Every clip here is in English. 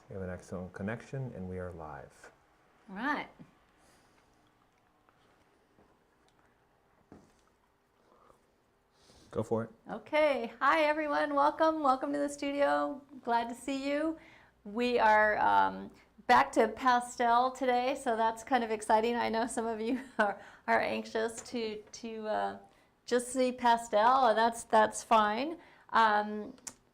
We have an excellent connection and we are live. All right. Go for it. Okay. Hi, everyone. Welcome. Welcome to the studio. Glad to see you. We are back to Pastel today, so that's kind of exciting. I know some of you are anxious to just see Pastel, and that's fine.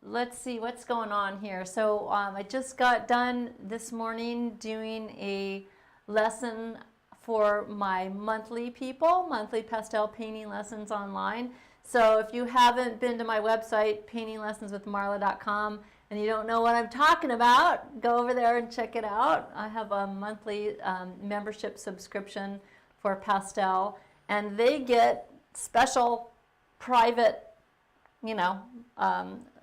Let's see what's going on here. So I just got done this morning doing a lesson for my monthly pastel painting lessons online. So if you haven't been to my website, paintinglessonswithmarla.com, and you don't know what I'm talking about, go over there and check it out. I have a monthly membership subscription for Pastel, and they get special private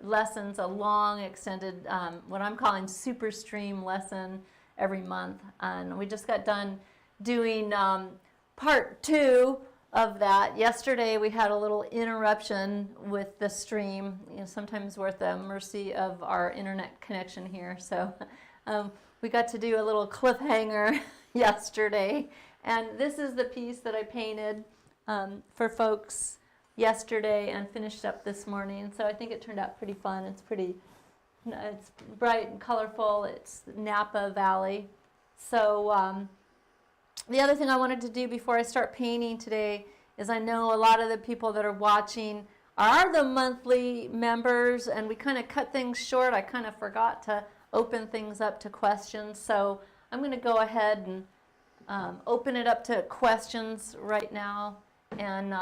lessons, a long extended, what I'm calling super stream lesson every month. And we just got done doing part 2 of that. Yesterday we had a little interruption with the stream. Sometimes we're at the mercy of our internet connection here. So we got to do a little cliffhanger yesterday. And this is the piece that I painted for folks yesterday and finished up this morning. So I think it turned out pretty fun. It's bright and colorful. It's Napa Valley. So the other thing I wanted to do before I start painting today is I know a lot of the people that are watching are the monthly members, and we kind of cut things short. I kind of forgot to open things up to questions. So I'm going to go ahead and open it up to questions right now and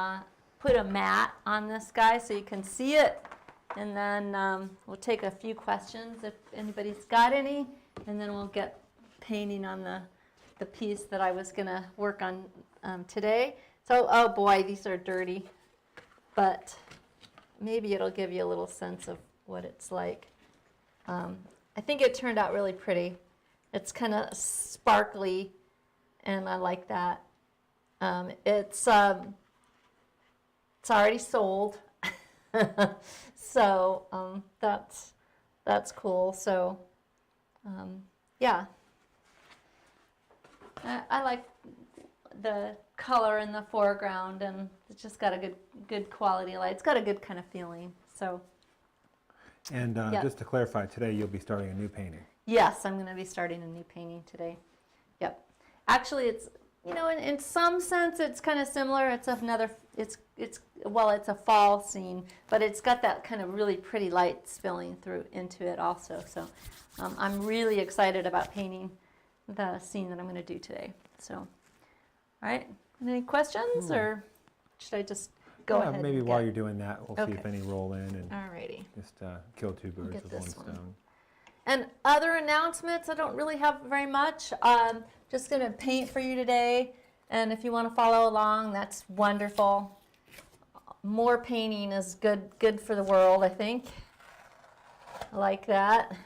put a mat on this guy so you can see it, and then we'll take a few questions if anybody's got any, and then we'll get painting on the piece that I was going to work on today. So, oh boy, these are dirty, but maybe it'll give you a little sense of what it's like. I think it turned out really pretty. It's kind of sparkly, and I like that. It's already sold, so that's cool. So yeah, I like the color in the foreground, and it's just got a good quality light. It's got a good kind of feeling. So. And yeah. Just to clarify, today you'll be starting a new painting. Yes, I'm going to be starting a new painting today. Yep. Actually, it's in some sense it's kind of similar. It's a fall scene, but it's got that kind of really pretty light spilling through into it also. So I'm really excited about painting the scene that I'm going to do today. So, all right. Any questions, or should I just go ahead? Maybe and while you're doing that, we'll see Okay. if any roll in and Alrighty. just kill two birds Get with one this one. stone. And other announcements, I don't really have very much. Just going to paint for you today, and if you want to follow along, that's wonderful. More painting is good for the world, I think. I like that. I'd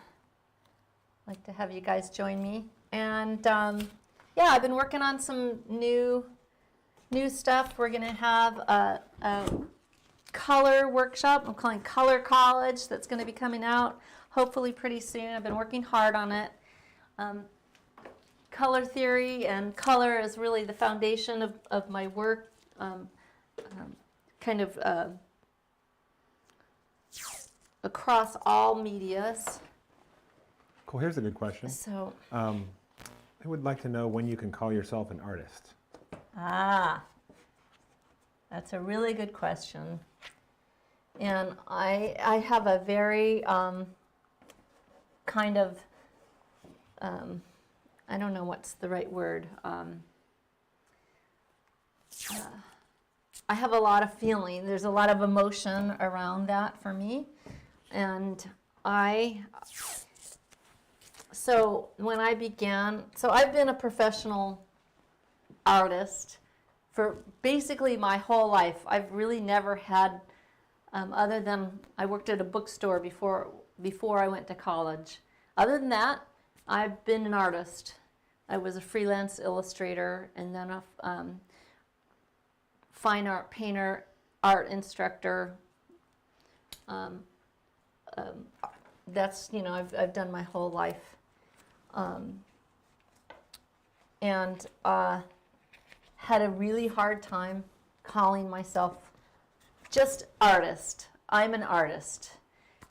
like to have you guys join me. And yeah, I've been working on some new stuff. We're going to have a color workshop. I'm calling Color College. That's going to be coming out hopefully pretty soon. I've been working hard on it. Color theory and color is really the foundation of my work. Kind of across all medias. Cool. Here's a good question. So I would like to know when you can call yourself an artist. That's a really good question. And I have a very kind of, I don't know what's the right word. I have a lot of feeling. There's a lot of emotion around that for me. And so when I began, so I've been a professional artist for basically my whole life. I've really never had, other than I worked at a bookstore before I went to college. Other than that, I've been an artist. I was a freelance illustrator and then a fine art painter, art instructor. That's, I've done my whole life. and had a really hard time calling myself just artist. I'm an artist.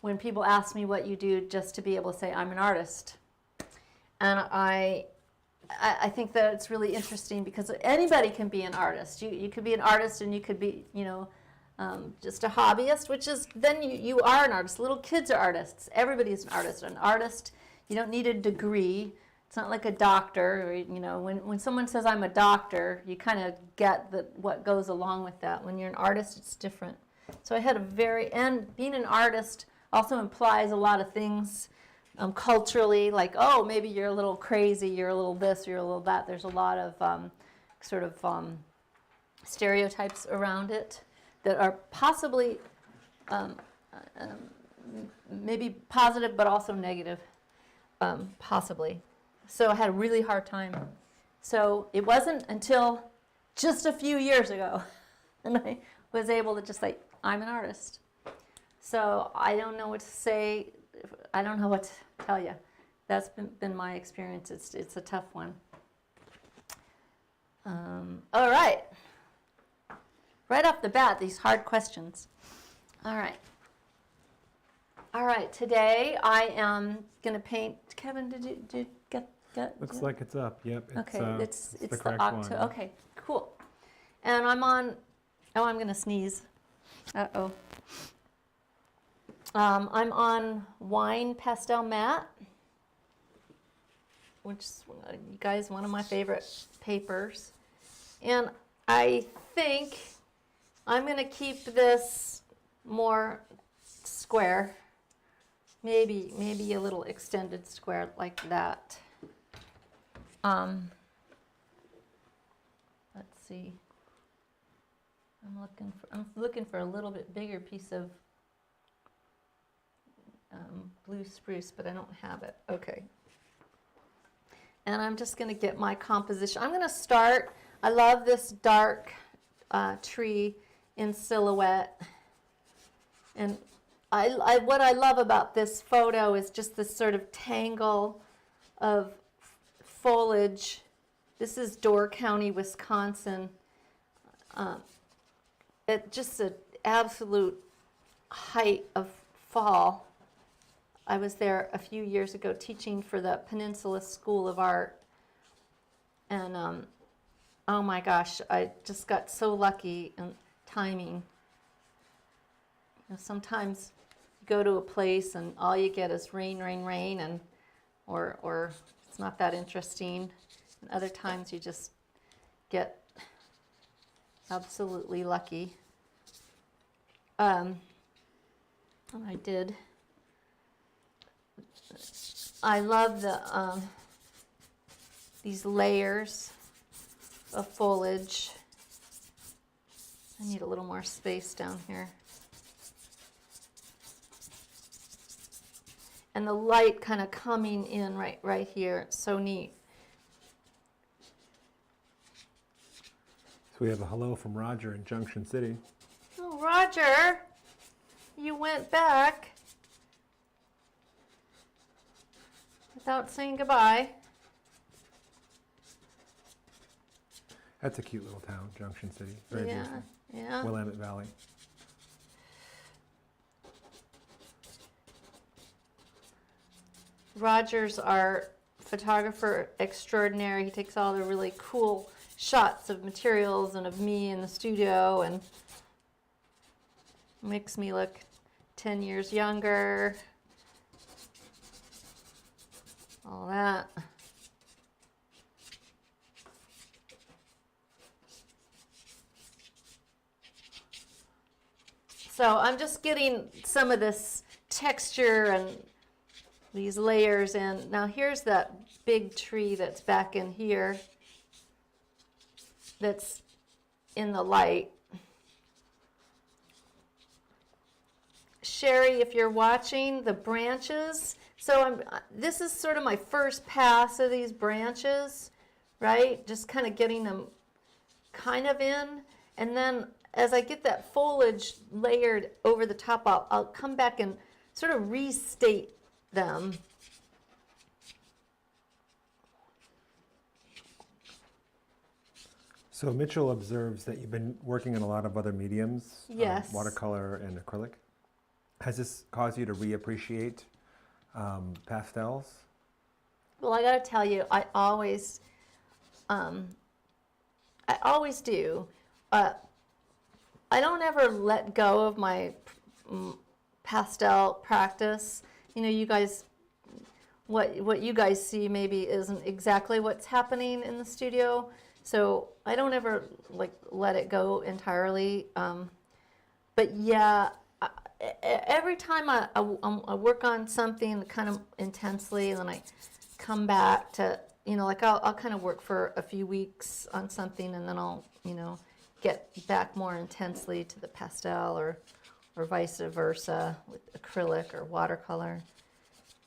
When people ask me what you do, just to be able to say I'm an artist. And I think that it's really interesting because anybody can be an artist. You could be an artist and you could be, just a hobbyist, which is, then you are an artist. Little kids are artists. Everybody's an artist. An artist, you don't need a degree. It's not like a doctor. Or, when someone says I'm a doctor, you kind of get what goes along with that. When you're an artist, it's different. So I had and being an artist also implies a lot of things culturally, like, oh, maybe you're a little crazy, you're a little this, you're a little that. There's a lot of stereotypes around it that are possibly maybe positive, but also negative, possibly. So I had a really hard time. So it wasn't until just a few years ago and I was able to just say, I'm an artist. So I don't know what to say. I don't know what to tell you. That's been my experience. It's a tough one. All right. Right off the bat, these hard questions. All right. All right. Today I am going to paint. Kevin, did you get? Looks like it's up. Yep. Okay. It's the correct one. Okay. Cool. And I'm on. Oh, I'm going to sneeze. Uh-oh. I'm on Wine Pastelmat, which is, you guys, one of my favorite papers. And I think I'm going to keep this more square, maybe a little extended square like that. Let's see. I'm looking for a little bit bigger piece of blue spruce, but I don't have it. Okay. And I'm just going to get my composition. I'm going to start. I love this dark tree in silhouette. And what I love about this photo is just this sort of tangle of foliage. This is Door County, Wisconsin. At just an absolute height of fall. I was there a few years ago teaching for the Peninsula School of Art. And oh my gosh, I just got so lucky in timing. Sometimes you go to a place and all you get is rain, rain, rain, and or it's not that interesting. And other times you just get absolutely lucky. I love these layers of foliage. I need a little more space down here. And the light kind of coming in right here. It's so neat. So we have a hello from Roger in Junction City. Oh, Roger, you went back without saying goodbye. That's a cute little town, Junction City. Very beautiful. Yeah. Willamette Valley. Roger's our photographer extraordinary. He takes all the really cool shots of materials and of me in the studio and makes me look 10 years younger. All that. So I'm just getting some of this texture and these layers in. Now here's that big tree that's back in here that's in the light. Sherry, if you're watching, the branches, so this is sort of my first pass of these branches, right? Just kind of getting them kind of in, and then as I get that foliage layered over the top, I'll come back and sort of restate them. So Mitchell observes that you've been working in a lot of other mediums, Yes. watercolor and acrylic. Has this caused you to reappreciate pastels? Well, I got to tell you, I always do. I don't ever let go of my pastel practice. You know, you guys, what you guys see maybe isn't exactly what's happening in the studio. So I don't ever like let it go entirely. But yeah, every time I work on something kind of intensely, and then I come back to, you know, like I'll kind of work for a few weeks on something, and then I'll, you know, get back more intensely to the pastel, or vice versa with acrylic or watercolor.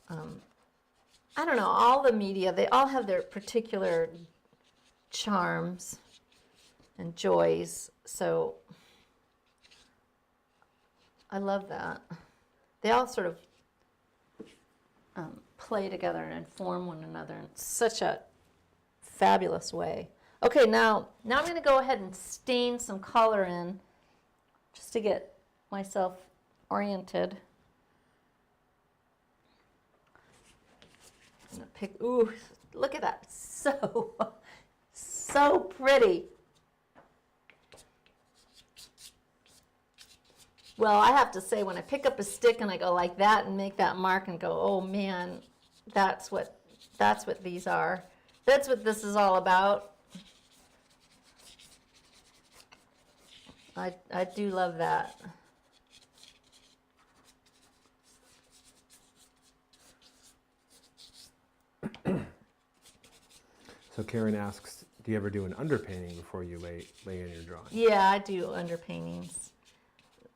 I don't know, all the media, they all have their particular charms and joys, so I love that. They all sort of play together and inform one another in such a fabulous way. Okay, now I'm going to go ahead and stain some color in just to get myself oriented. I'm going to pick, ooh, look at that, so pretty. Well, I have to say, when I pick up a stick and I go like that and make that mark and go, oh man, that's what these are. That's what this is all about. I do love that. So Karen asks, do you ever do an underpainting before you lay in your drawing? Yeah, I do underpaintings.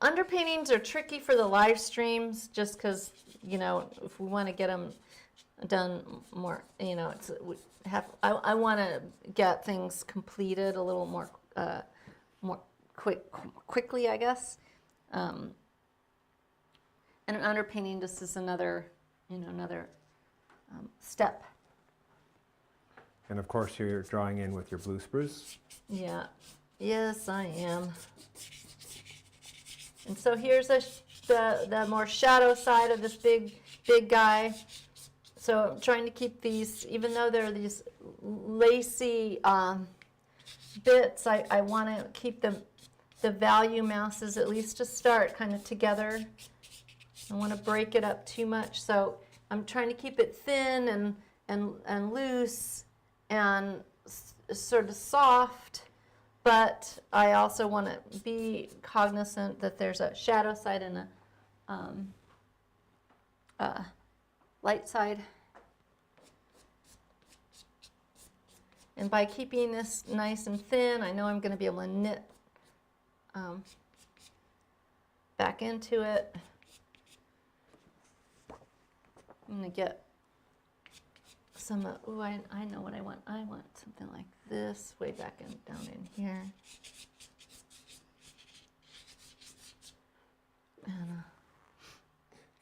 Underpaintings are tricky for the live streams just because, you know, if we want to get them done more, you know, I want to get things completed a little more quickly, I guess. And an underpainting just is another step. And of course, you're drawing in with your blue spruce. Yeah. Yes, I am. And so here's the more shadow side of this big guy. So I'm trying to keep these, even though they're these lacy bits, I want to keep the value mouses, at least to start, kind of together. I don't want to break it up too much, so I'm trying to keep it thin and loose and sort of soft, but I also want to be cognizant that there's a shadow side and a light side. And by keeping this nice and thin, I know I'm going to be able to knit back into it. I'm going to get some, ooh, I know what I want. I want something like this, way back down in here. And,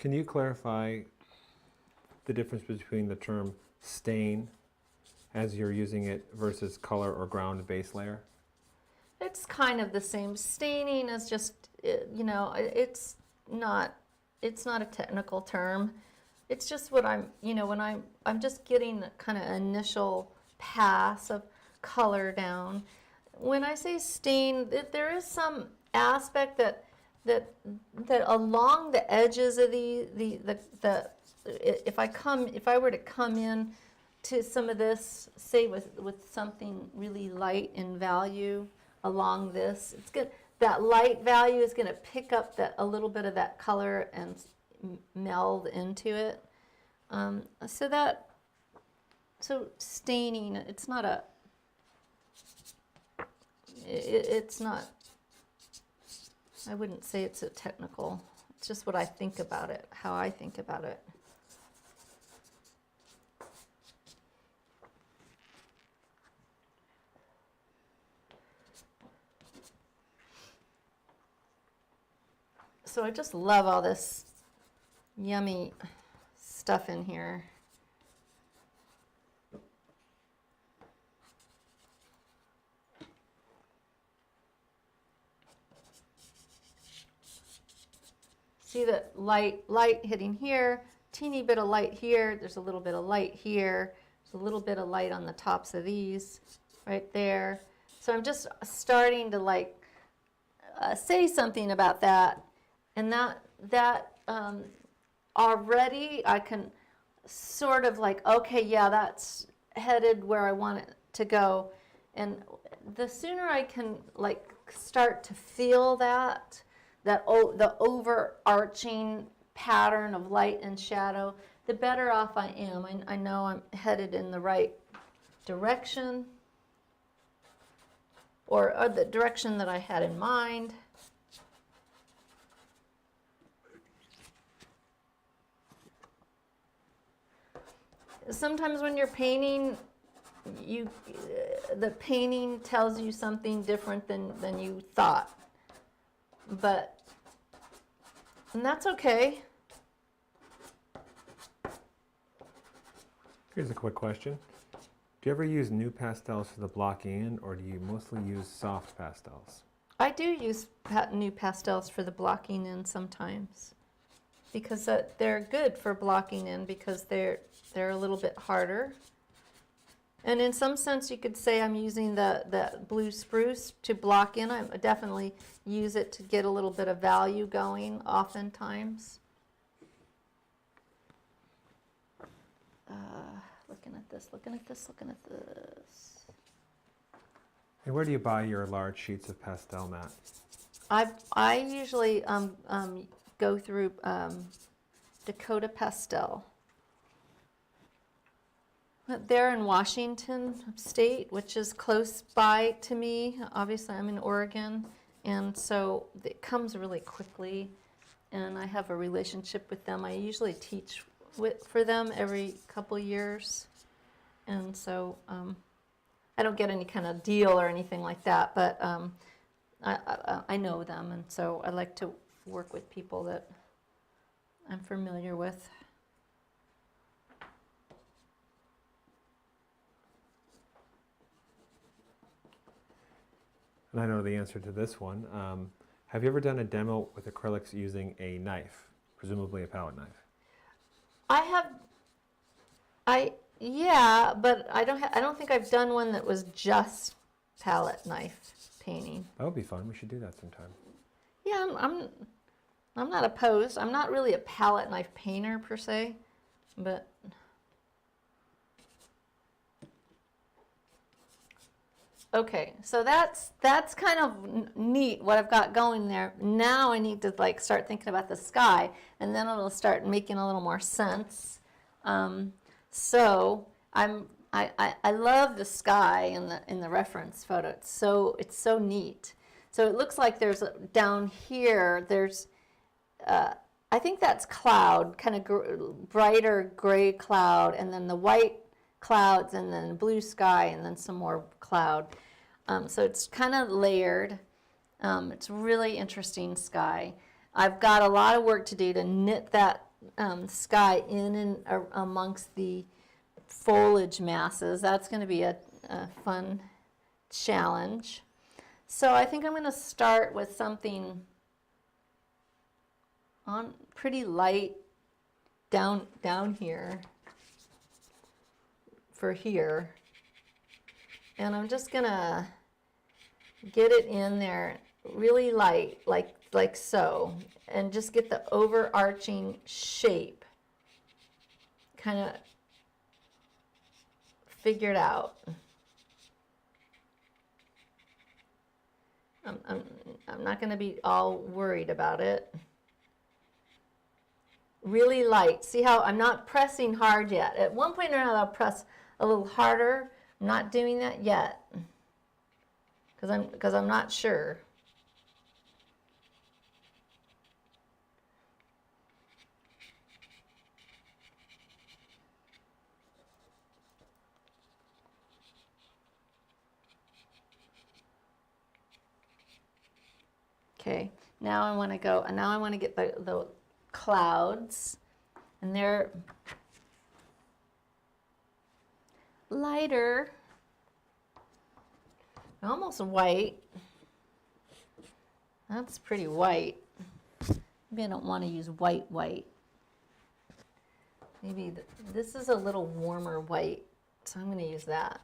Can you clarify the difference between the term stain as you're using it versus color or ground base layer? it's kind of the same. Staining is just, you know, it's not a technical term. It's just what I'm, you know, when I'm just getting the kind of initial pass of color down. When I say stain, there is some aspect that along the edges of if I were to come in to some of this, say with something really light in value along this, it's good. That light value is going to pick up a little bit of that color and meld into it. So staining, it's not I wouldn't say it's a technical, it's just what I think about it, how I think about it. So I just love all this yummy stuff in here. see that light hitting here, teeny bit of light here, there's a little bit of light here, there's a little bit of light on the tops of these, right there. So I'm just starting to like say something about that, and that already I can sort of like, okay, yeah, that's headed where I want it to go. And the sooner I can like start to feel that the overarching pattern of light and shadow, the better off I am. I know I'm headed in the right direction, or the direction that I had in mind. Sometimes when you're painting, the painting tells you something different than you thought, and that's okay. Here's a quick question. Do you ever use new pastels for the blocking in, or do you mostly use soft pastels? I do use new pastels for the blocking in sometimes, because they're good for blocking in because they're a little bit harder. And in some sense, you could say I'm using the blue spruce to block in. I definitely use it to get a little bit of value going oftentimes. Looking at this, looking at this, looking at this. And where do you buy your large sheets of Pastelmat? I usually go through Dakota Pastel. They're in Washington State, which is close by to me. Obviously, I'm in Oregon, and so it comes really quickly, and I have a relationship with them. I usually teach for them every couple years, and so I don't get any kind of deal or anything like that, but I know them, and so I like to work with people that I'm familiar with. And I know the answer to this one. Have you ever done a demo with acrylics using a knife, presumably a palette knife? Yeah, but I don't think I've done one that was just palette knife painting. That would be fun. We should do that sometime. Yeah, I'm not opposed. I'm not really a palette knife painter per se, but okay, so that's kind of neat what I've got going there. Now I need to like start thinking about the sky, and then it'll start making a little more sense. So I love the sky in the reference photo. It's so neat. So it looks like there's down here. There's I think that's cloud, kind of brighter gray cloud, and then the white clouds, and then blue sky, and then some more cloud. So it's kind of layered. It's really interesting sky. I've got a lot of work to do to knit that sky in and amongst the foliage masses. That's going to be a fun challenge. So I think I'm going to start with something on pretty light down here for here, and I'm just gonna get it in there really light, like so, and just get the overarching shape kind of figured out. I'm not going to be all worried about it. Really light. See how I'm not pressing hard yet. At one point or another, I'll press a little harder. I'm not doing that yet because I'm not sure. Okay, now I want to go, and now I want to get the clouds, and they're lighter, almost white. That's pretty white. Maybe I don't want to use white white. Maybe this is a little warmer white, so I'm going to use that.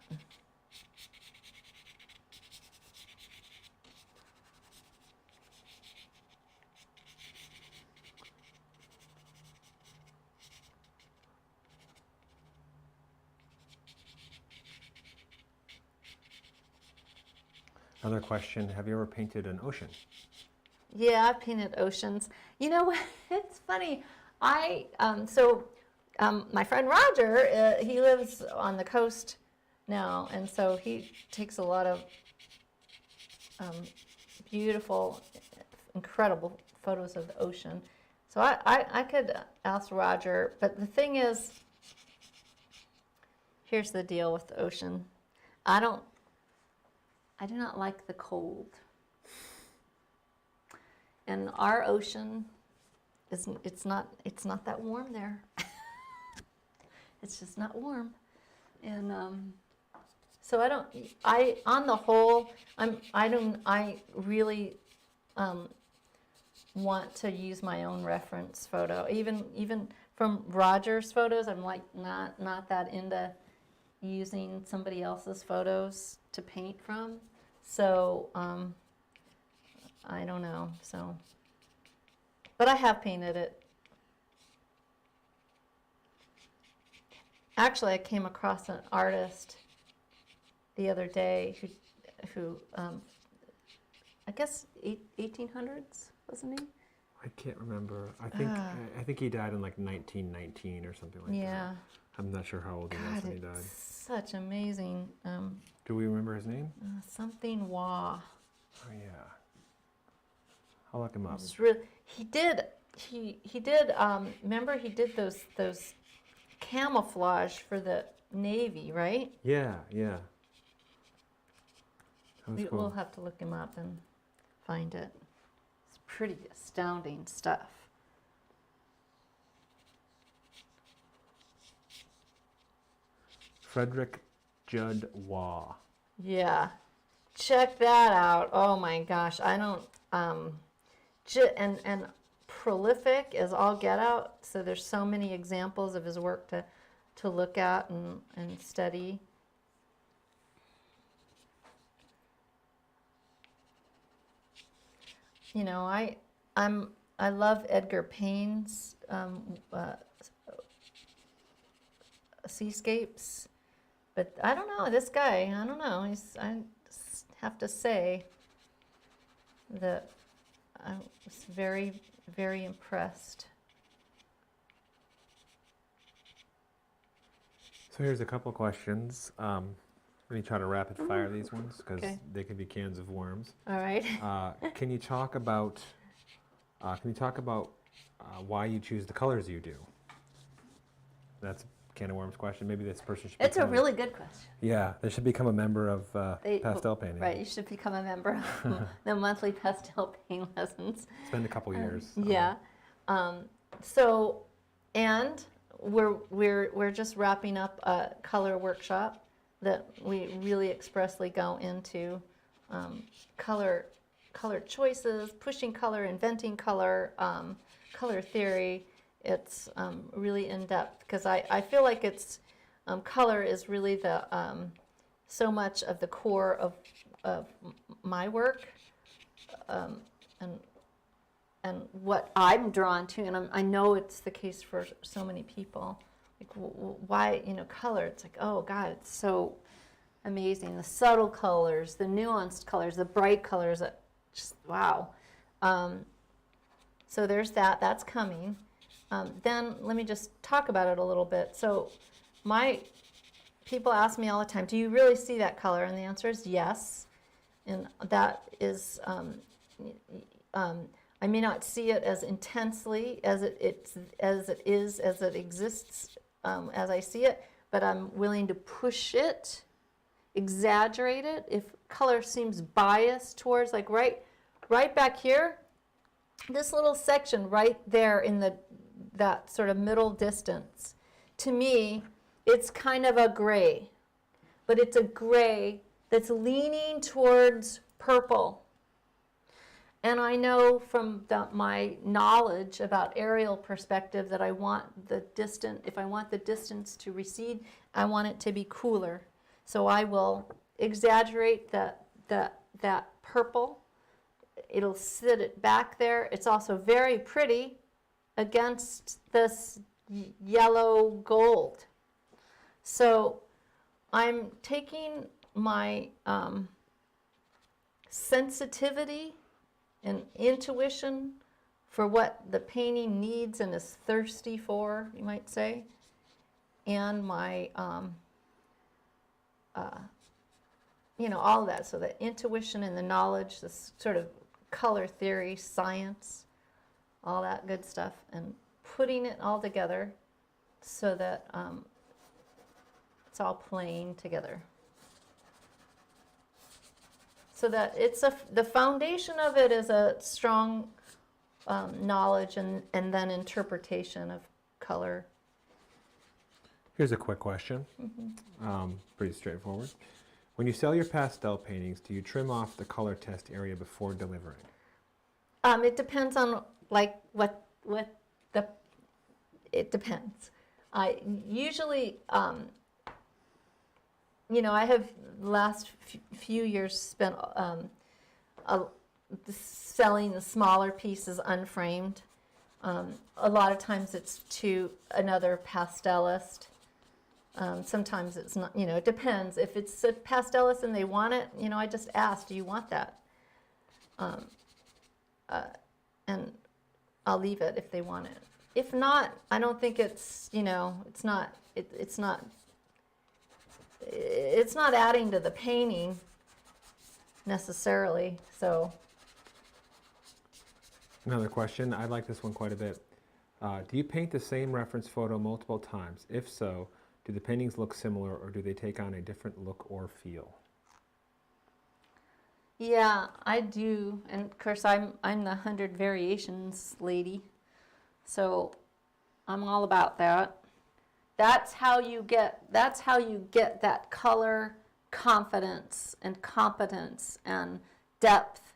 Another question, have you ever painted an ocean? Yeah, I've painted oceans. You know, it's funny. My friend Roger, he lives on the coast now, and so he takes a lot of beautiful, incredible photos of the ocean. So I could ask Roger, but the thing is, here's the deal with the ocean. I do not like the cold. And our ocean it's not that warm there. It's just not warm. And so on the whole, I really want to use my own reference photo. Even from Roger's photos, I'm like not that into using somebody else's photos to paint from. So I don't know. So, but I have painted it. Actually, I came across an artist the other day who I guess 1800s, wasn't he? I can't remember. I think he died in like 1919 or something like that. Yeah. I'm not sure how old he was when he died. Such amazing. Do we remember his name? Something Wah. Oh yeah. I'll look him up. He did. Remember he did those camouflage for the Navy, right? Yeah, yeah. That was cool. We'll have to look him up and find it. It's pretty astounding stuff. Frederick Judd Waugh. Yeah, check that out. Oh my gosh, I don't. And prolific as all get out. So there's so many examples of his work to look at and study. You know, I love Edgar Payne's seascapes, but I don't know this guy. I don't know. I just have to say that I was very, very impressed. So here's a couple questions. Let me try to rapid fire these ones because they could be cans of worms. All right. Can you talk about why you choose the colors you do? That's a can of worms question. Maybe this person should. It's a really good question. Yeah, they should become a member of Pastel Painting. Right, you should become a member of the monthly Pastel Paint Lessons. Spend a couple years. Yeah. So, and we're just wrapping up a color workshop that we really expressly go into color choices, pushing color, inventing color, color theory. It's really in depth because I feel like it's color is really the so much of the core of my work and what I'm drawn to, and I know it's the case for so many people. Like why color? It's like, oh God, it's so amazing. The subtle colors, the nuanced colors, the bright colors. Just wow. So there's that. That's coming. Then let me just talk about it a little bit. So people ask me all the time, do you really see that color? And the answer is yes. And that is, I may not see it as intensely as it exists as I see it, but I'm willing to push it, exaggerate it. If color seems biased towards, like right back here, this little section right there in that sort of middle distance, to me, it's kind of a gray, but it's a gray that's leaning towards purple. And I know from my knowledge about aerial perspective that I want the distance, if I want the distance to recede, I want it to be cooler. So I will exaggerate that purple. It'll sit it back there. It's also very pretty against this yellow gold. So I'm taking my sensitivity and intuition for what the painting needs and is thirsty for, you might say, and my, you know, all of that. So the intuition and the knowledge, this sort of color theory, science, all that good stuff, and putting it all together so that it's all playing together. So that it's the foundation of it is a strong knowledge and then interpretation of color. Here's a quick question, pretty straightforward. When you sell your pastel paintings, do you trim off the color test area before delivering? It depends on like what the, it depends. I usually, you know, I have last few years spent selling the smaller pieces unframed. A lot of times it's to another pastelist. Sometimes it's not, you know, it depends. If it's a pastelist and they want it, you know, I just ask, do you want that? And I'll leave it if they want it. If not, I don't think it's, you know, it's not adding to the painting necessarily, so. Another question, I like this one quite a bit. Do you paint the same reference photo multiple times? If so, do the paintings look similar or do they take on a different look or feel? Yeah, I do, and of course I'm the 100 variations lady, so I'm all about that. That's how you get that color confidence and competence and depth,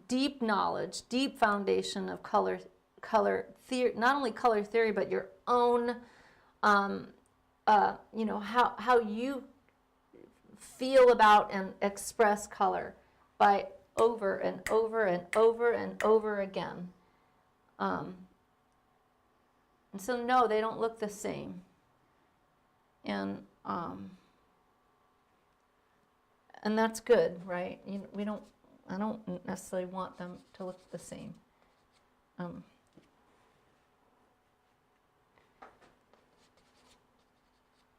deep knowledge, deep foundation of color theory, not only color theory but your own, you know, how you feel about and express color by over and over and over and over again. And so no, they don't look the same. And that's good, right? I don't necessarily want them to look the same.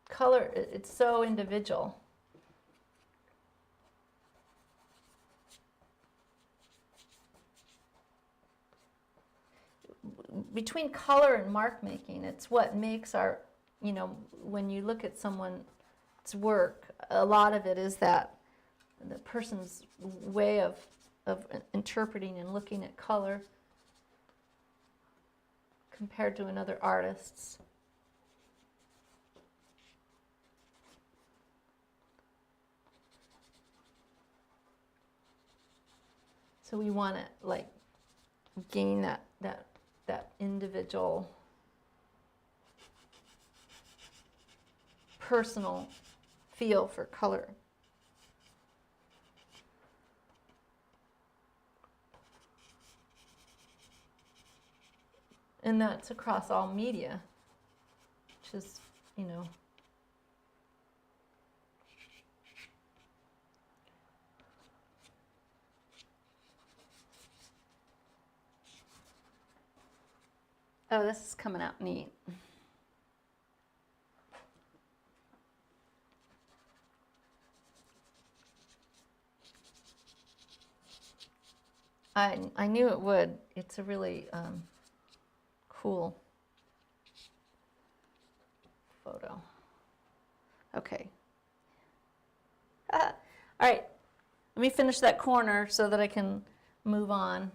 Color, it's so individual. Between color and mark making, it's what makes our, you know, when you look at someone's work, a lot of it is that the person's way of interpreting and looking at color compared to another artist's. So we want to like gain that individual personal feel for color. And that's across all media, which is, you know, oh, this is coming out neat. I knew it would. It's a really cool photo. Okay. All right. Let me finish that corner so that I can move on.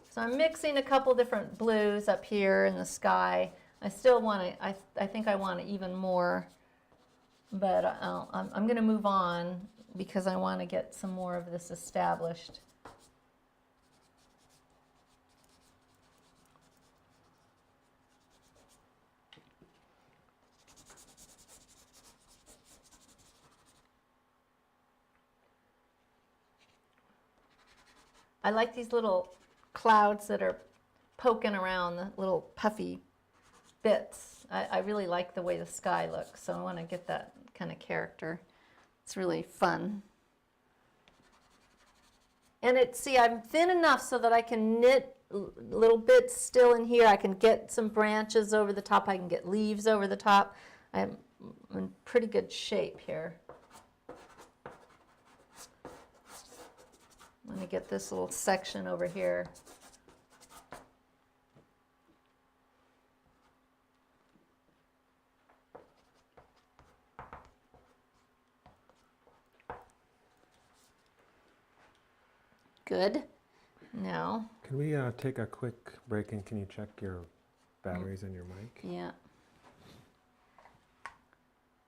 So I'm mixing a couple different blues up here in the sky. I still want to, I think I want it even more, but I'm going to move on because I want to get some more of this established. I like these little clouds that are poking around, the little puffy bits. I really like the way the sky looks, so I want to get that kind of character. It's really fun. And see, I'm thin enough so that I can knit little bits still in here. I can get some branches over the top. I can get leaves over the top. I'm in pretty good shape here. Let me get this little section over here. Good. Now. Can we take a quick break and can you check your batteries and your mic? Yeah.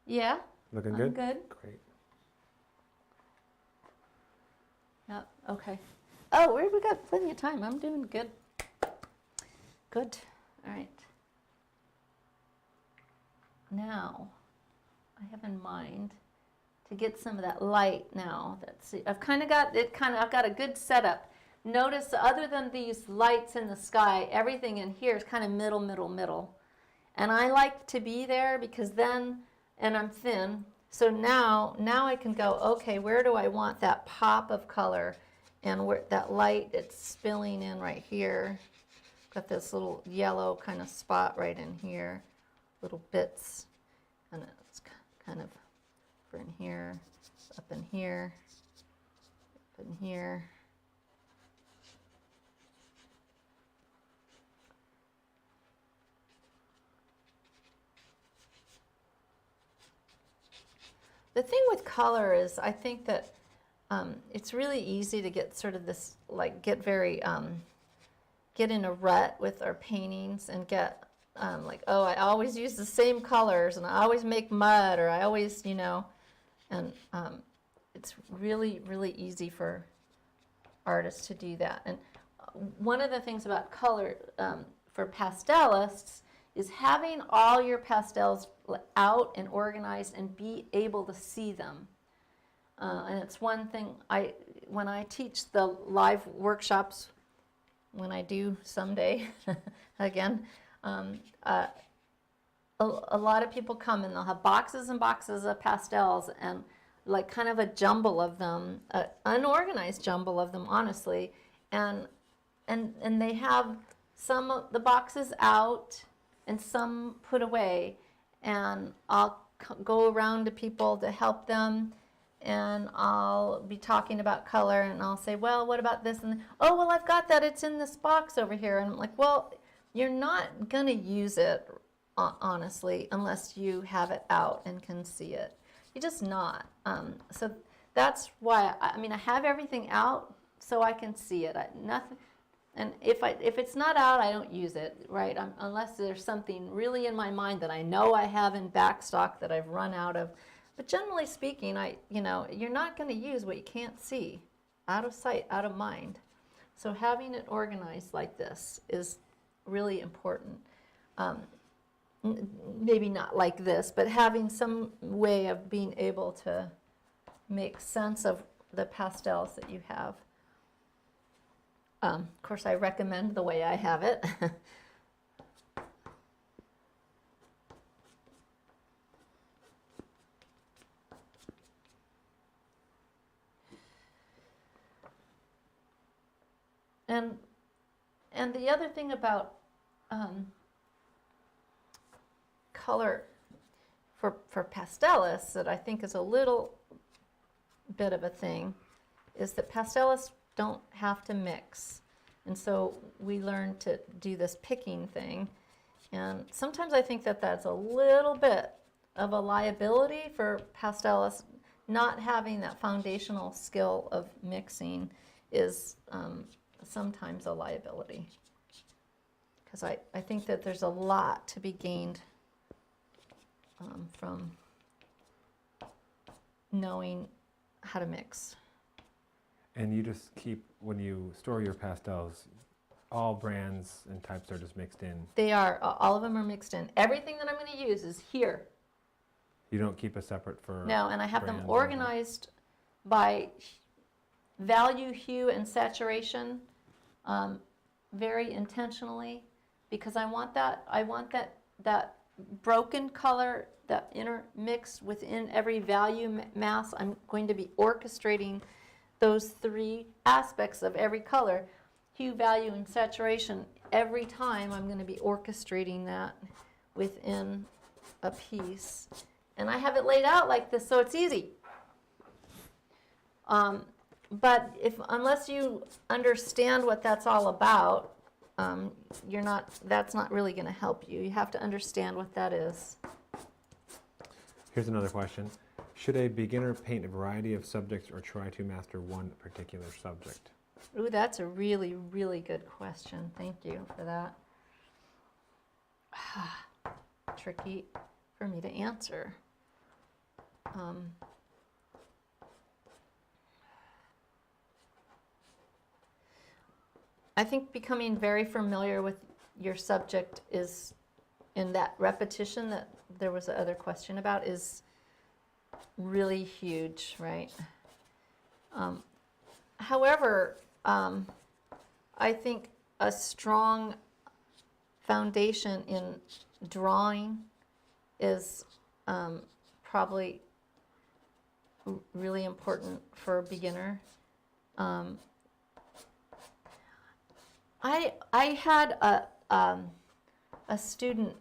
Yeah. Looking I'm good? good. Great. Yep, okay. Oh, we got plenty of time. I'm doing good. Good. All right. Now, I have in mind to get some of that light now. I've kind of got it. I've got a good setup. Notice, other than these lights in the sky, everything in here is kind of middle, middle, middle. And I like to be there because then, and I'm thin. So now I can go, okay, where do I want that pop of color? And where that light, it's spilling in right here. Got this little yellow kind of spot right in here. Little bits. And it's kind of over in here, up in here, up in here. The thing with color is, I think that it's really easy to get sort of this, like, get in a rut with our paintings and get like, oh, I always use the same colors and I always make mud, or I always, you know, and it's really, really easy for artists to do that. And one of the things about color for pastelists is having all your pastels out and organized and be able to see them. And it's one thing when I teach the live workshops, when I do someday again, a lot of people come and they'll have boxes and boxes of pastels and like kind of a jumble of them, unorganized jumble of them, honestly, and they have some of the boxes out and some put away, and I'll go around to people to help them, and I'll be talking about color, and I'll say, well, what about this? And oh, well, I've got that, it's in this box over here. And I'm like, well, you're not gonna use it, honestly, unless you have it out and can see it. You're just not. So that's why, I mean, I have everything out so I can see it. Nothing. And if it's not out, I don't use it, right? Unless there's something really in my mind that I know I have in backstock that I've run out of. But generally speaking, you're not going to use what you can't see. Out of sight, out of mind. So having it organized like this is really important. Maybe not like this, but having some way of being able to make sense of the pastels that you have. Of course, I recommend the way I have it. And the other thing about color for pastelists that I think is a little bit of a thing is that pastelists don't have to mix. And so we learn to do this picking thing. And sometimes I think that that's a little bit of a liability for pastelists. Not having that foundational skill of mixing is sometimes a liability. Because I think that there's a lot to be gained from knowing how to mix. And you just keep, when you store your pastels, all brands and types are just mixed in. They are, all of them are mixed in. Everything that I'm going to use is here. You don't keep a separate for No, and I have them brands organized by value, hue, and saturation, very intentionally, because I want that broken color, that intermixed within every value mass. I'm going to be orchestrating those three aspects of every color, hue, value, and saturation. Every time I'm going to be orchestrating that within a piece. And I have it laid out like this, so it's easy. But unless you understand what that's all about, that's not really going to help you. You have to understand what that is. Here's another question. Should a beginner paint a variety of subjects or try to master one particular subject? Ooh, that's a really, really good question. Thank you for that. Tricky for me to answer. I think becoming very familiar with your subject is, in that repetition that there was the other question about, is really huge, right? However, I think a strong foundation in drawing is probably really important for a beginner. I had a student,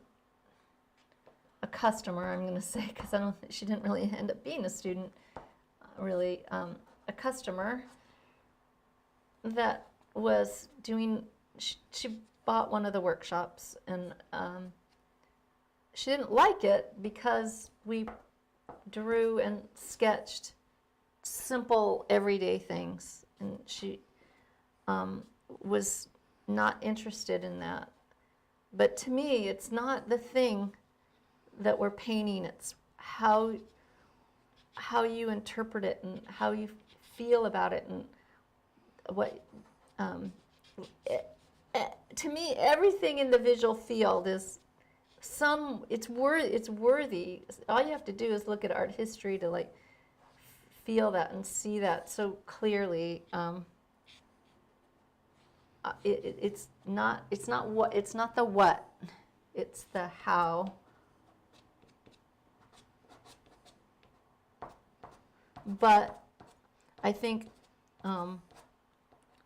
a customer, I'm going to say, because I don't think she didn't really end up being a student, really, a customer that was doing, she bought one of the workshops, and she didn't like it because we drew and sketched simple everyday things, and she was not interested in that. But to me, it's not the thing that we're painting, it's how you interpret it and how you feel about it, and what to me, everything in the visual field is it's worthy. All you have to do is look at art history to like feel that and see that so clearly. It's not the what, it's the how. But I think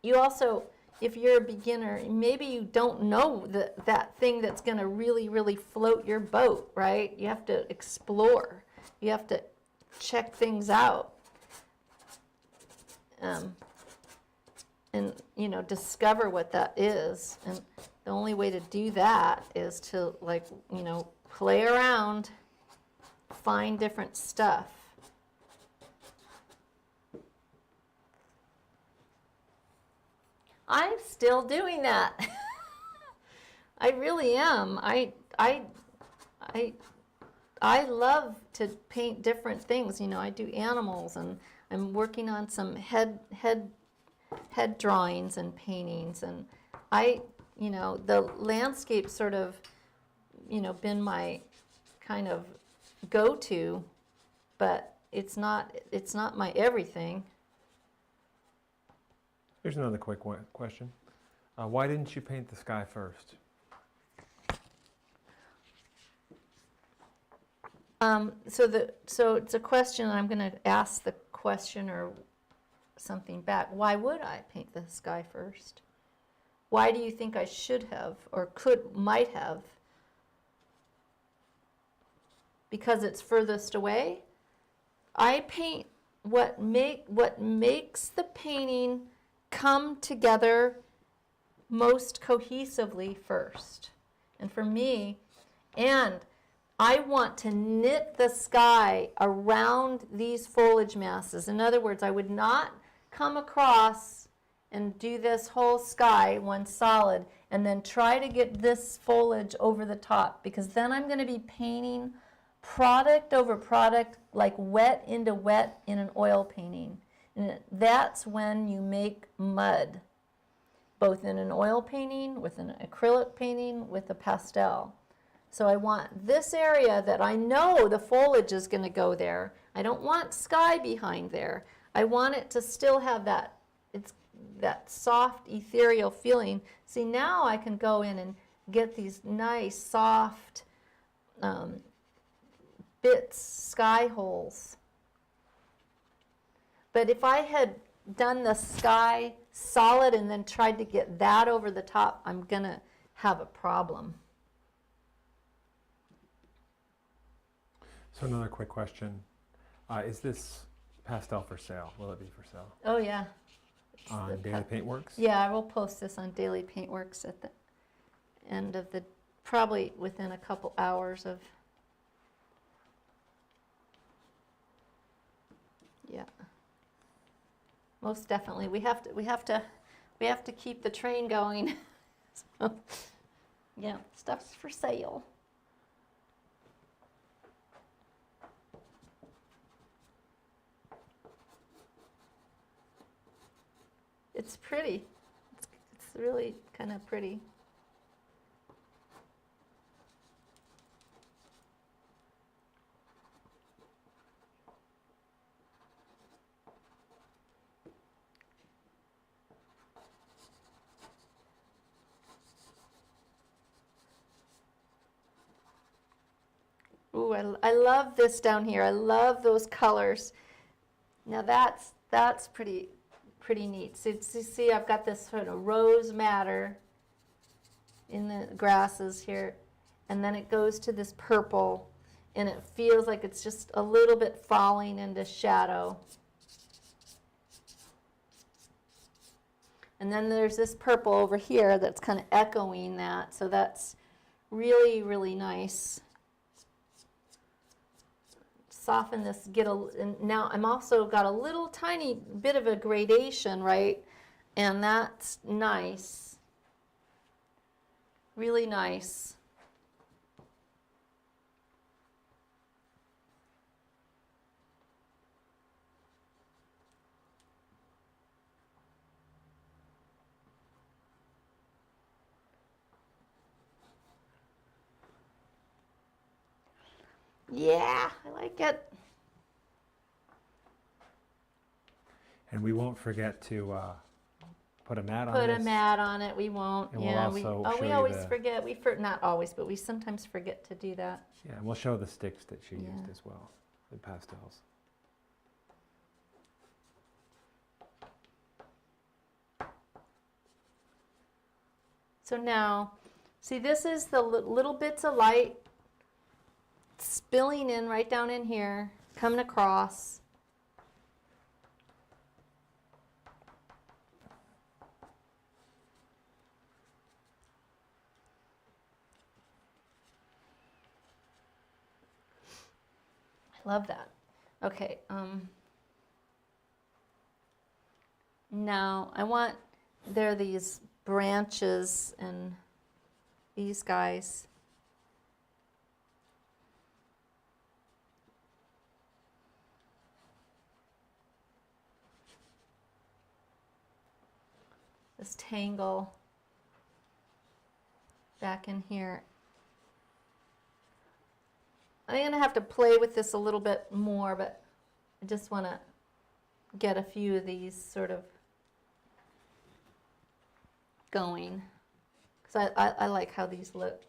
you also, if you're a beginner, maybe you don't know that thing that's going to really, really float your boat, right? You have to explore. You have to check things out. And, discover what that is. And the only way to do that is to, play around, find different stuff. I'm still doing that. I really am. I love to paint different things. I do animals, and I'm working on some head drawings and paintings, and the landscape sort of, been my kind of go-to, but it's not my everything. Here's another quick question. Why didn't you paint the sky first? So it's a question. I'm going to ask the questioner something back. Why would I paint the sky first? Why do you think I should have, or might have? Because it's furthest away? I paint what makes the painting come together most cohesively first. And for me, I want to knit the sky around these foliage masses. In other words, I would not come across and do this whole sky, one solid, and then try to get this foliage over the top, because then I'm going to be painting product over product, like wet into wet in an oil painting. And that's when you make mud, both in an oil painting, with an acrylic painting, with a pastel. So I want this area that I know the foliage is going to go there. I don't want sky behind there. I want it to still have that, that soft, ethereal feeling. See, now I can go in and get these nice, soft bits, sky holes. But if I had done the sky solid and then tried to get that over the top, I'm going to have a problem. So another quick question. Is this pastel for sale? Will it be for sale? Oh, yeah. On Daily Paintworks? Yeah, I will post this on Daily Paintworks at the end of the, probably within a couple hours of, yeah. Most definitely. We have to keep the train going. So, yeah, stuff's for sale. It's pretty. It's really kind of pretty. Ooh, I love this down here. I love those colors. Now that's pretty neat. So see, I've got this sort of rose madder in the grasses here, and then it goes to this purple, and it feels like it's just a little bit falling into shadow. And then there's this purple over here that's kind of echoing that, so that's really, really nice. Soften this, and now I'm also got a little tiny bit of a gradation, right? And that's nice. Really nice. Yeah, I like it. And we won't forget to put a mat on Put this. a mat on it. We won't. And Yeah, we'll also show we you always the- forget. Not always, but we sometimes forget to do that. Yeah, and we'll show the sticks that she Yeah. used as well, the pastels. So now, see, this is the little bits of light spilling in right down in here, coming across. I love that. Okay, now I want, there are these branches and these guys. This tangle back in here. I'm going to have to play with this a little bit more, but I just want to get a few of these sort of going, because I like how these look.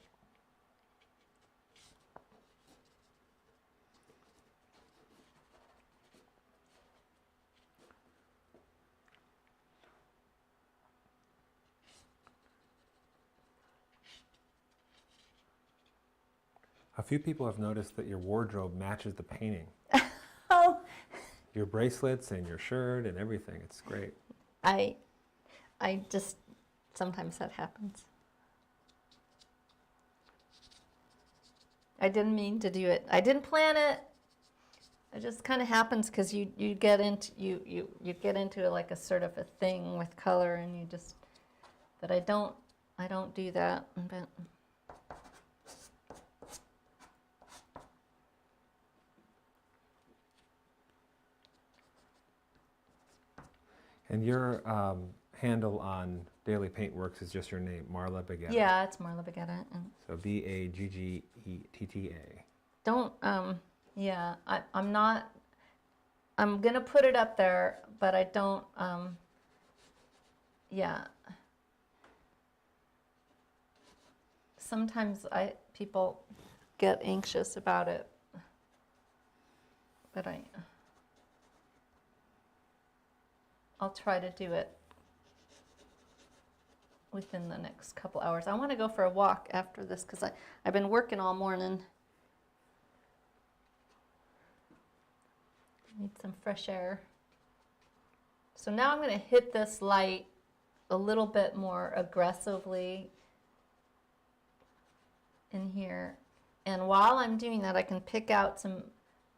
A few people have noticed that your wardrobe matches the painting. Oh, Your bracelets and your shirt and everything. It's great. I just, sometimes that happens. I didn't mean to do it. I didn't plan it. It just kind of happens because you get into you get into like a sort of a thing with color, and you just, but I don't do that. But And your handle on Daily Paintworks is just your name, Marla Baggetta. Yeah, it's Marla Baggetta. So Baggetta. Don't, yeah, I'm not, I'm gonna put it up there, but I don't, yeah. Sometimes people get anxious about it, but I'll try to do it within the next couple hours. I want to go for a walk after this because I've been working all morning. Need some fresh air. So now I'm going to hit this light a little bit more aggressively in here. And while I'm doing that, I can pick out some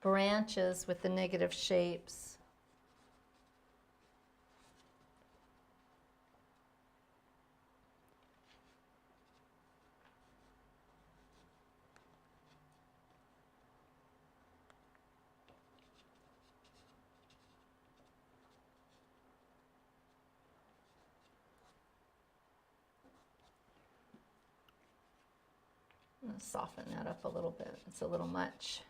branches with the negative shapes. I'm going to soften that up a little bit. It's a little much.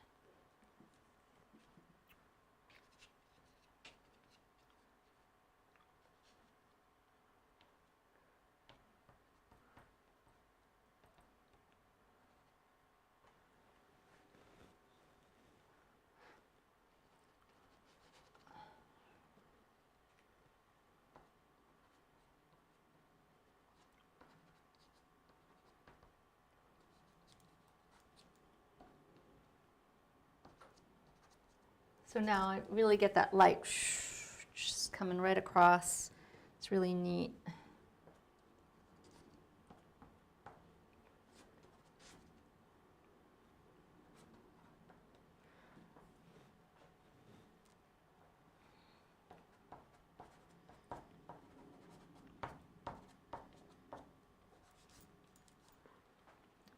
So now I really get that light just coming right across. It's really neat.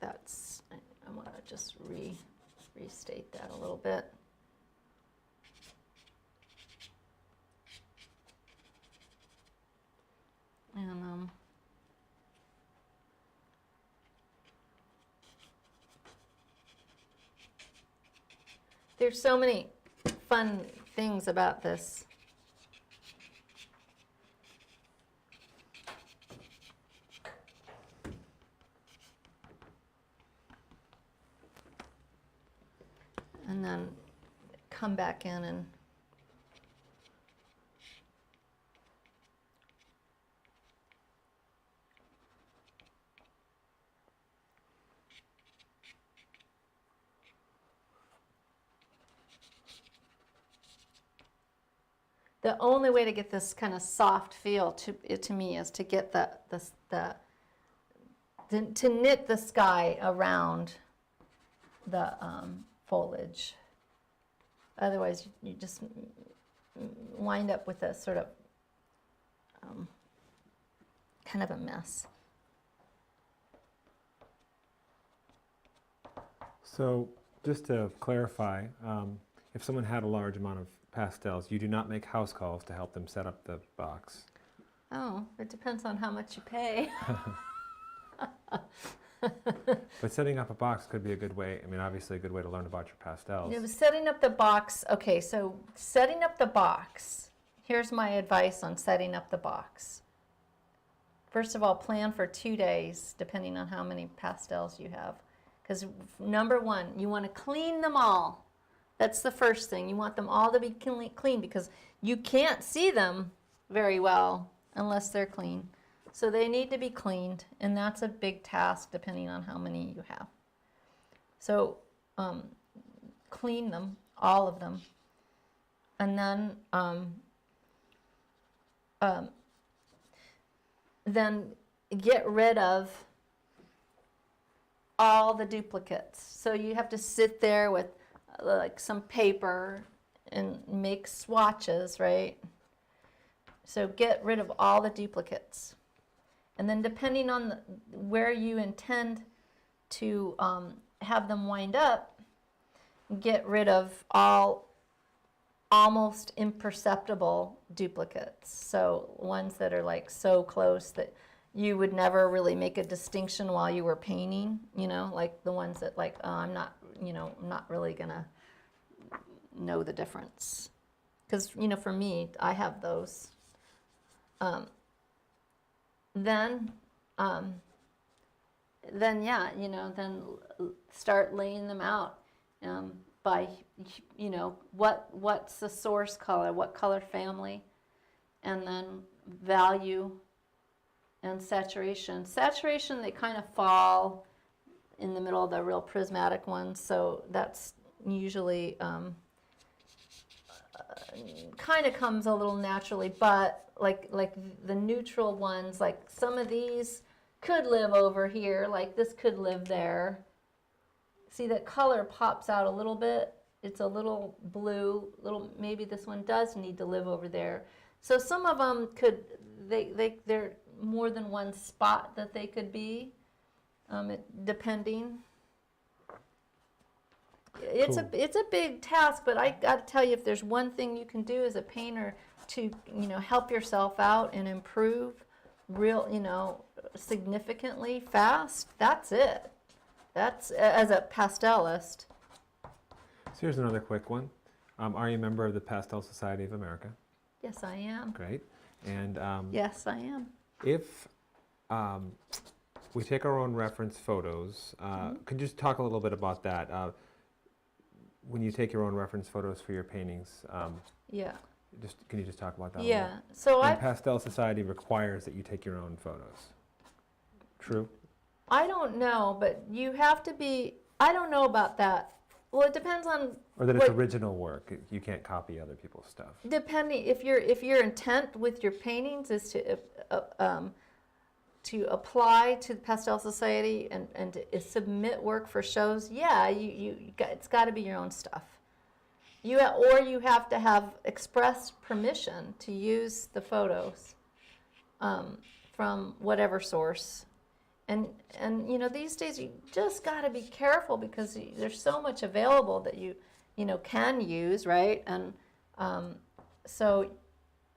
That's, I want to just restate that a little bit. And there's so many fun things about this. And then come back in and the only way to get this kind of soft feel to me is to get to knit the sky around the foliage. Otherwise, you just wind up with a sort of kind of a mess. So just to clarify, if someone had a large amount of pastels, you do not make house calls to help them set up the box. Oh, it depends on how much you pay. But setting up a box could be a good way, I mean, obviously a good way to learn about your pastels. Setting up the box, okay, so setting up the box, here's my advice on setting up the box. First of all, plan for 2 days, depending on how many pastels you have. Because number one, you want to clean them all. That's the first thing. You want them all to be clean because you can't see them very well unless they're clean. So they need to be cleaned, and that's a big task depending on how many you have. So clean them, all of them, and then get rid of all the duplicates. So you have to sit there with like some paper and make swatches, right? So get rid of all the duplicates. And then depending on where you intend to have them wind up, get rid of all almost imperceptible duplicates. So ones that are like so close that you would never really make a distinction while you were painting, you know, like the ones that like, I'm not, you know, I'm not really gonna know the difference. Because, you know, for me, I have those. Then yeah, you know, then start laying them out by, you know, what's the source color, what color family, and then value and saturation. Saturation, they kind of fall in the middle of the real prismatic ones, so that's usually kind of comes a little naturally, but like the neutral ones, like some of these could live over here, like this could live there. See, that color pops out a little bit. It's a little blue, maybe this one does need to live over there. So some of them could, they're more than one spot that they could be, depending. It's Cool. it's a big task, but I got to tell you, if there's one thing you can do as a painter to, you know, help yourself out and improve real, you know, significantly fast, that's it. That's as a pastelist. So here's another quick one. Are you a member of the Pastel Society of America? Yes, I am. Great. And Yes, I am. if we take our own reference photos, could you just talk a little bit about that? When you take your own reference photos for your paintings, Yeah. can you just talk about that a Yeah. little? So And Pastel Society requires that you take your own photos. True? I don't know, but you have to be. I don't know about that. Well, it depends on. Or that it's what- original work. You can't copy other people's stuff. Depending if your intent with your paintings is to apply to the Pastel Society and to submit work for shows, yeah, it's got to be your own stuff. Or you have to have express permission to use the photos from whatever source. And you know, these days you just got to be careful because there's so much available that you know can use, right? And so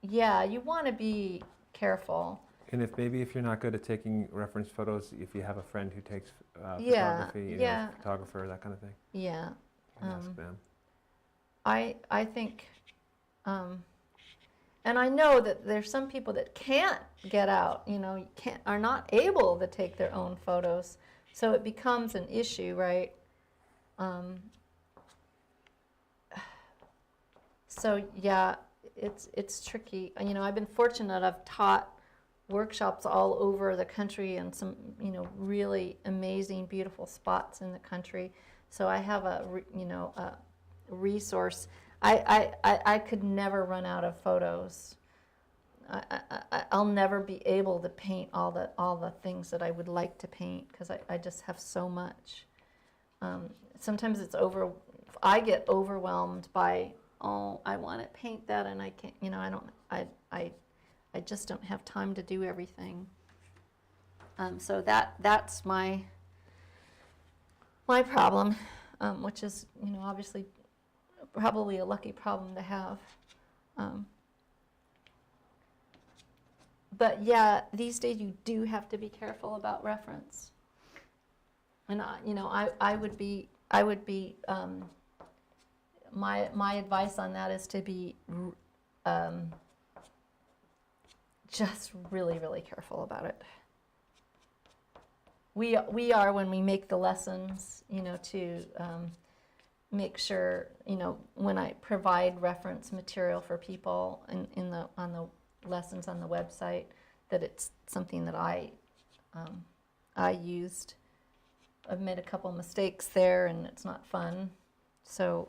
yeah, you want to be careful. And if you're not good at taking reference photos, if you have a friend who takes Yeah, photography, you yeah. know, photographer, that kind of thing, Yeah. you can ask them. I think, and I know that there's some people that can't get out, you know, are not able to take their own photos, so it becomes an issue, right? So yeah, it's tricky. You know, I've been fortunate. I've taught workshops all over the country and some, you know, really amazing, beautiful spots in the country. So I have a resource. I could never run out of photos. I'll never be able to paint all the things that I would like to paint because I just have so much. Sometimes I get overwhelmed by, oh, I want to paint that and I can't, you know, I just don't have time to do everything. So that's my problem, which is, you know, obviously probably a lucky problem to have. But yeah, these days you do have to be careful about reference. And you know, I would be my advice on that is to be just really, really careful about it. We are when we make the lessons, you know, to make sure, you know, when I provide reference material for people on the lessons on the website, that it's something that I used. I've made a couple mistakes there, and it's not fun. So.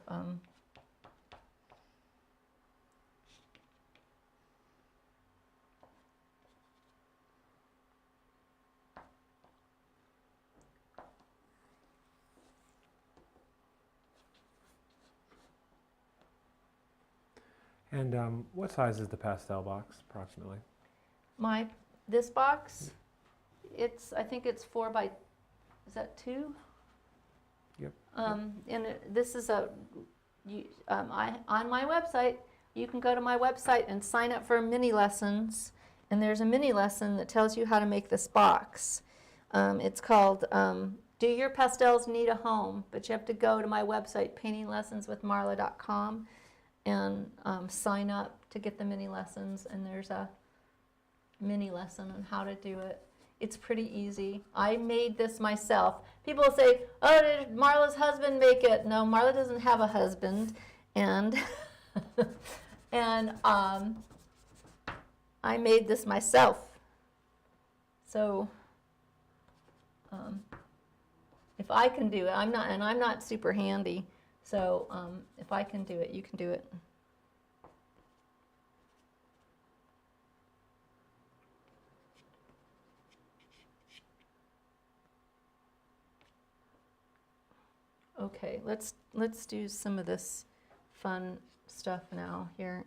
And what size is the pastel box, approximately? This box, I think it's 4 by, is that 2? Yep. And this is a on my website, you can go to my website and sign up for mini lessons. And there's a mini lesson that tells you how to make this box. It's called Do Your Pastels Need a Home? But you have to go to my website, paintinglessonswithmarla.com, and sign up to get the mini lessons. And there's a mini lesson on how to do it. It's pretty easy. I made this myself. People say, oh, did Marla's husband make it? No, Marla doesn't have a husband. And, and I made this myself. So if I can do it, I'm not super handy. So if I can do it, you can do it. Okay, let's do some of this fun stuff now here.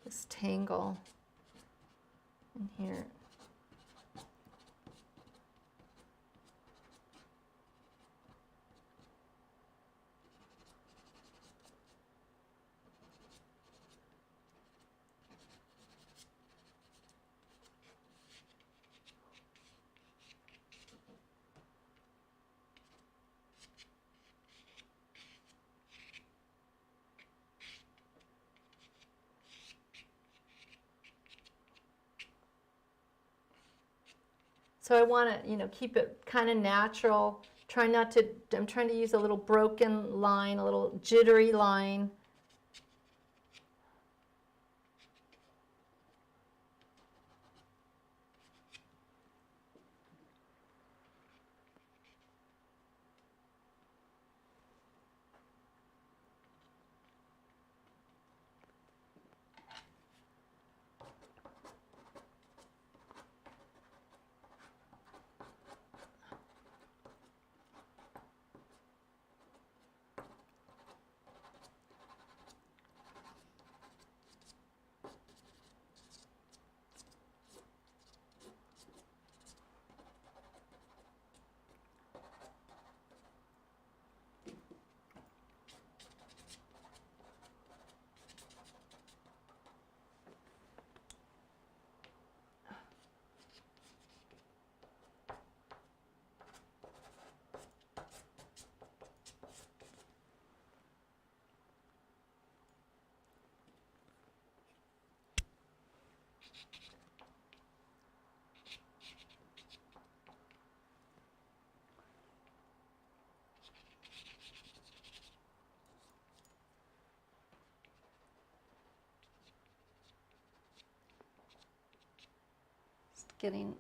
This tangle in here. So I want to, keep it kind of natural. I'm trying to use a little broken line, a little jittery line.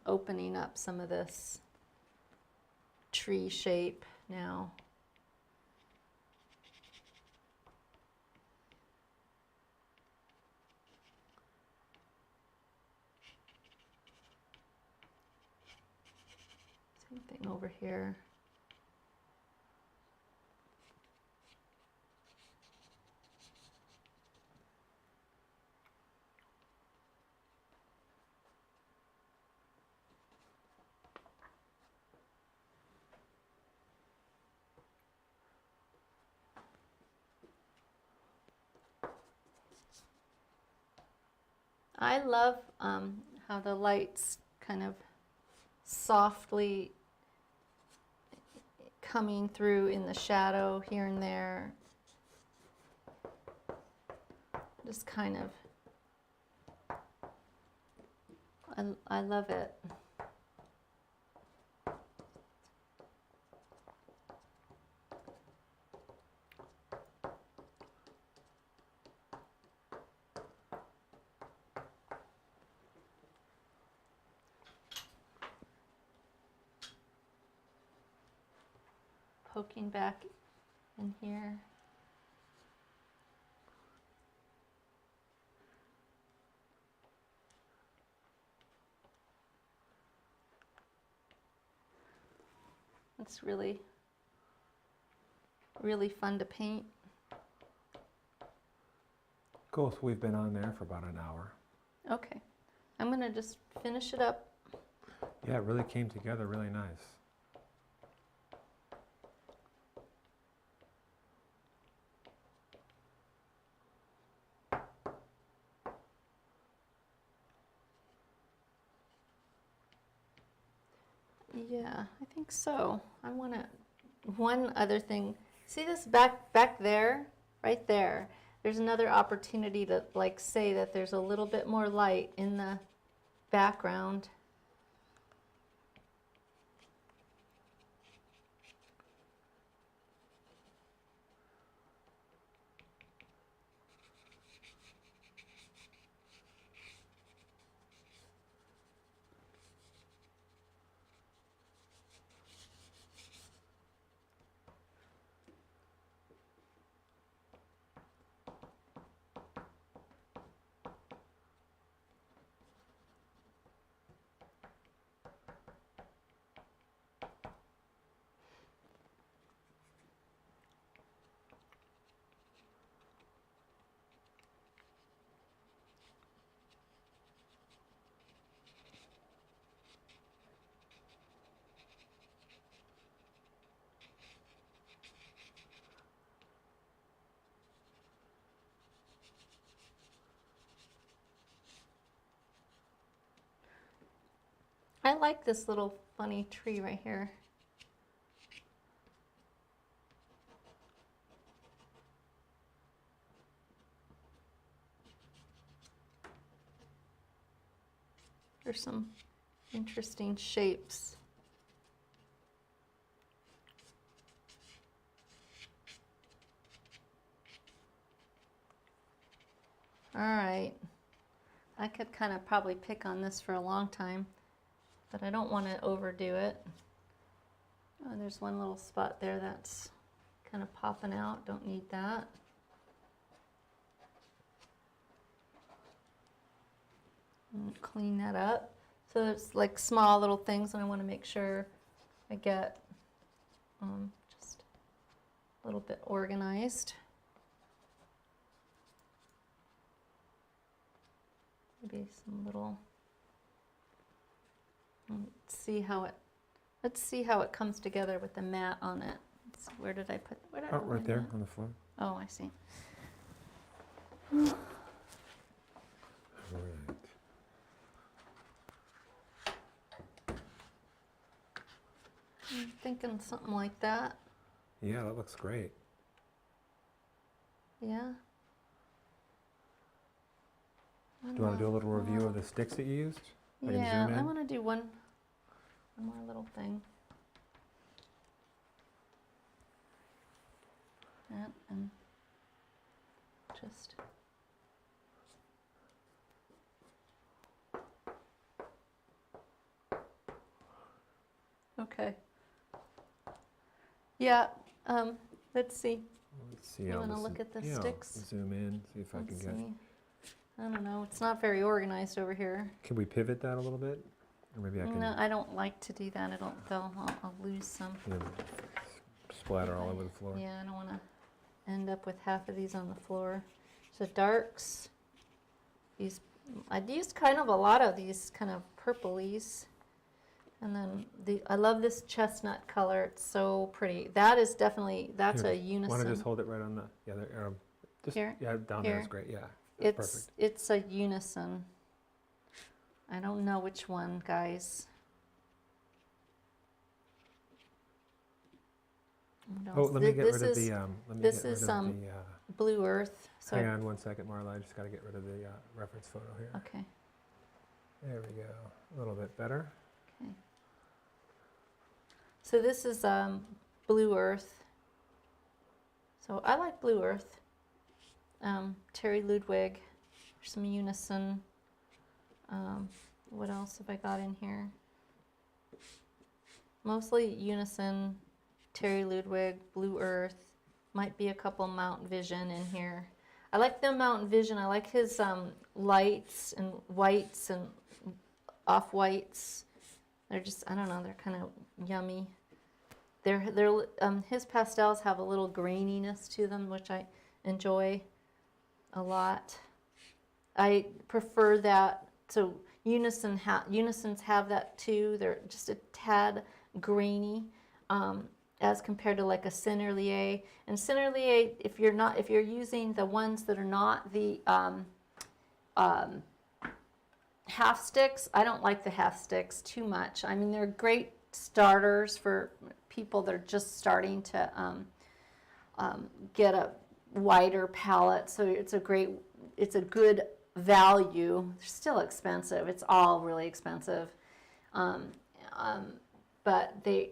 Opening up some of this tree shape now. Same thing over here. I love how the light's kind of softly coming through in the shadow here and there. Just kind of, I love it. Poking back in here. It's really, really fun to paint. Cool, so we've been on there for about an hour. Okay. I'm going to just finish it up. Yeah, it really came together really nice. Yeah, I think so. I want to, one other thing, see this back there, right there? There's another opportunity to like say that there's a little bit more light in the background. I like this little funny tree right here. There's some interesting shapes. All right. I could kind of probably pick on this for a long time, but I don't want to overdo it. Oh, there's one little spot there that's kind of popping out. Don't need that. And clean that up. So it's like small little things, and I want to make sure I get just a little bit organized. Maybe some little. Let's see how it comes together with the mat on it. Where did I put? Where did I Oh, put right my there mat? on the floor. Oh, I see. Right. I'm thinking something like that. Yeah, that looks great. Yeah. Do you want to do a little review of the sticks that you used? I can Yeah, zoom I in. want to do one more little thing. That and just. Okay. Yeah, let's see. Let's see You how wanna this look is- at the yeah, sticks? Zoom in, see if I can Let's get. see. I don't know, it's not very organized over here. Can we pivot that a little bit? Or maybe I can No, I don't like to do that. I'll lose some. you know, splatter all over the floor. Yeah, I don't want to end up with half of these on the floor. So darks, these, I'd used kind of a lot of these kind of purplies. And then I love this chestnut color. It's so pretty. That is definitely, that's Here, a unison. Want to just hold it right on the, yeah, there, just, Here? yeah, down there Here? is great, yeah. That's perfect. It's a unison. I don't know which one, guys. What Oh, else? let me get This rid of is the, let me this get rid is, of the, Blue Earth. So hang on one second, Marla, I just got to get rid of the reference photo here. okay. There we go, a little bit better. Okay. So this is Blue Earth. So I like Blue Earth. Terry Ludwig, some unison. What else have I got in here? Mostly unison, Terry Ludwig, Blue Earth. Might be a couple Mountain Vision in here. I like the Mountain Vision. I like his lights and whites and off-whites. They're just, I don't know, they're kind of yummy. His pastels have a little graininess to them, which I enjoy a lot. I prefer that. So Unisons have that too. They're just a tad grainy as compared to like a Sennelier. And Sennelier, if you're using the ones that are not the half sticks, I don't like the half sticks too much. I mean, they're great starters for people that are just starting to get a wider palette. So it's a good value. They're still expensive. It's all really expensive. But the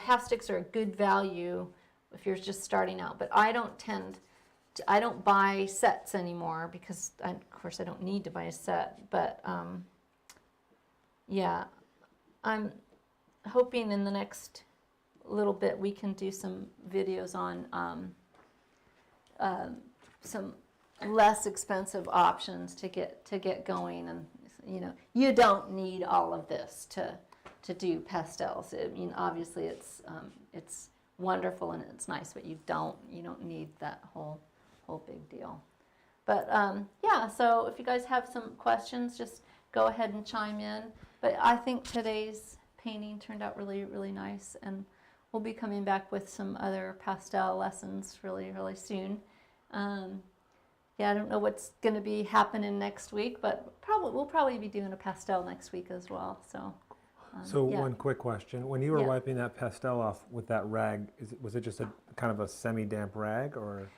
half sticks are a good value if you're just starting out. But I don't buy sets anymore because of course I don't need to buy a set. But yeah, I'm hoping in the next little bit we can do some videos on some less expensive options to get going. And you don't need all of this to do pastels. I mean, obviously it's wonderful and it's nice, but you don't need that whole big deal. But yeah, so if you guys have some questions, just go ahead and chime in. But I think today's painting turned out really, really nice, and we'll be coming back with some other pastel lessons really, really soon. Yeah, I don't know what's going to be happening next week, but we'll probably be doing a pastel next week as well. So yeah. One quick question: when you were wiping that pastel off with that rag, was it just a kind of a semi-damp rag, or?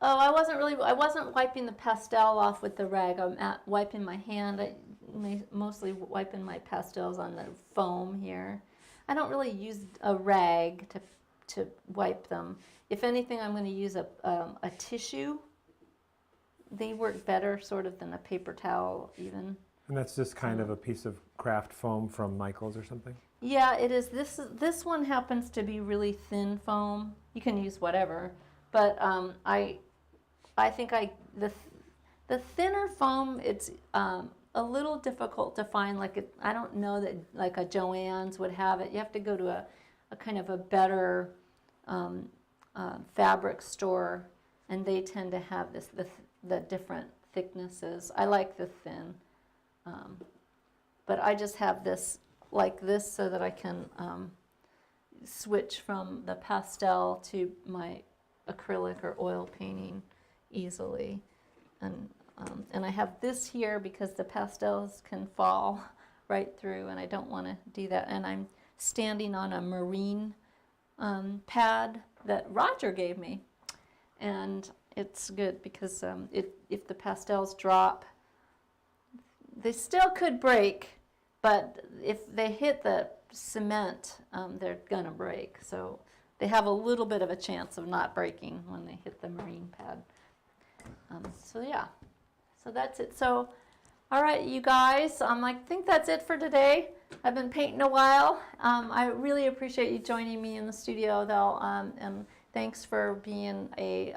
Oh, I wasn't wiping the pastel off with the rag. I'm wiping my hand. Mostly wiping my pastels on the foam here. I don't really use a rag to wipe them. If anything, I'm going to use a tissue. They work better sort of than a paper towel even. And that's just kind of a piece of craft foam from Michael's or something? Yeah, it is. This one happens to be really thin foam. You can use whatever, but I think the thinner foam, it's a little difficult to find. I don't know that like a Joann's would have it. You have to go to a kind of a better fabric store, and they tend to have the different thicknesses. I like the thin, but I just have this like this so that I can switch from the pastel to my acrylic or oil painting easily. And I have this here because the pastels can fall right through, and I don't want to do that. And I'm standing on a marine pad that Roger gave me, and it's good because if the pastels drop, they still could break, but if they hit the cement, they're gonna break. So they have a little bit of a chance of not breaking when they hit the marine pad. So yeah, so that's it. So all right, you guys, I think that's it for today. I've been painting a while. I really appreciate you joining me in the studio though, and thanks for being a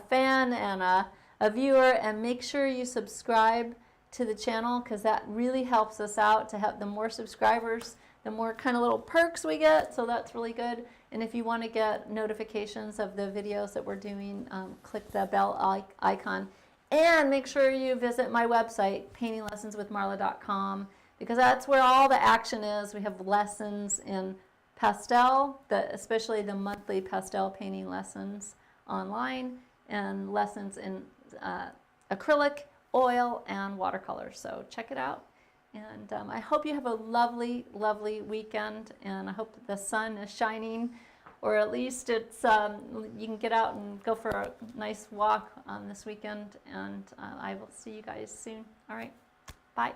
fan and a viewer, and make sure you subscribe to the channel because that really helps us out. To have the more subscribers, the more kind of little perks we get, so that's really good. And if you want to get notifications of the videos that we're doing, click the bell icon. And make sure you visit my website, paintinglessonswithmarla.com, because that's where all the action is. We have lessons in pastel, especially the monthly pastel painting lessons online, and lessons in acrylic, oil, and watercolor. So check it out. And I hope you have a lovely, lovely weekend, and I hope the sun is shining, or at least it's you can get out and go for a nice walk this weekend, and I will see you guys soon. All right, bye.